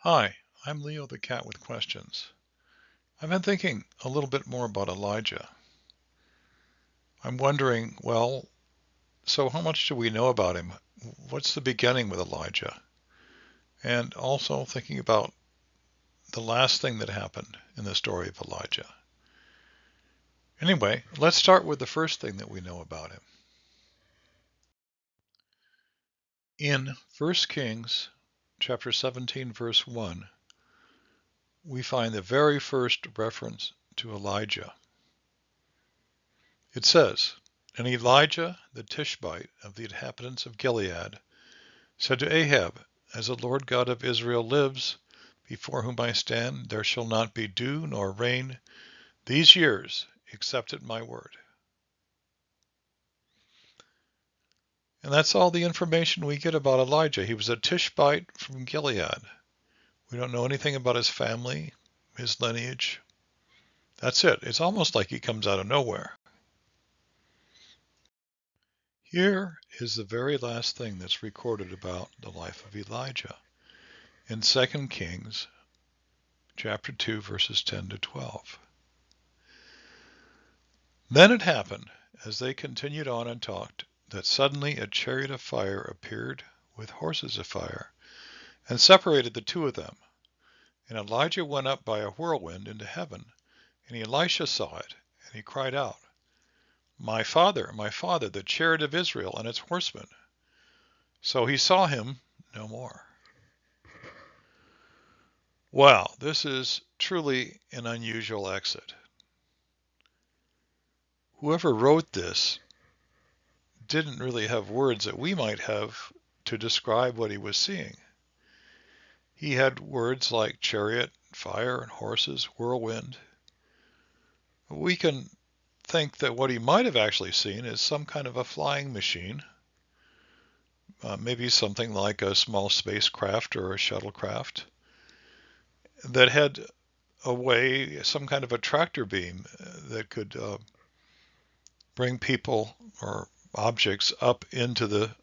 Hi, I'm Leo the Cat with questions. I've been thinking a little bit more about Elijah. I'm wondering, so how much do we know about him? What's the beginning with Elijah? And also thinking about the last thing that happened in the story of Elijah. Anyway, let's start with the first thing that we know about him. In 1 Kings chapter 17, verse 1, we find the very first reference to Elijah. It says, "And Elijah the Tishbite of the inhabitants of Gilead said to Ahab, As the Lord God of Israel lives, before whom I stand, there shall not be dew nor rain these years, except at my word." And that's all the information we get about Elijah. He was a Tishbite from Gilead. We don't know anything about his family, his lineage. That's it. It's almost like he comes out of nowhere. Here is the very last thing that's recorded about the life of Elijah in 2 Kings chapter 2, verses 10 to 12. Then it happened, as they continued on and talked, that suddenly a chariot of fire appeared with horses of fire, and separated the two of them. And Elijah went up by a whirlwind into heaven, and Elisha saw it, and he cried out, my father, the chariot of Israel and its horsemen. So he saw him no more. Wow, this is truly an unusual exit. Whoever wrote this didn't really have words that we might have to describe what he was seeing. He had words like chariot, fire, and horses, whirlwind. We can think that what he might have actually seen is some kind of a flying machine, maybe something like a small spacecraft or a shuttlecraft, that had some kind of a tractor beam that could bring people or objects up into the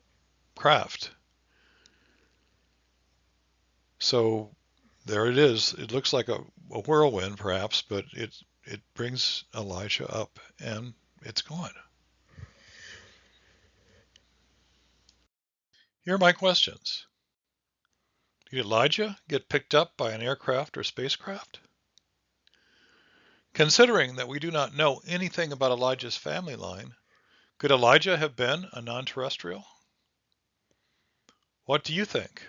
craft. So there it is. It looks like a whirlwind perhaps, but it brings Elijah up and it's gone. Here are my questions. Did Elijah get picked up by an aircraft or spacecraft? Considering that we do not know anything about Elijah's family line, could Elijah have been a non-terrestrial? What do you think?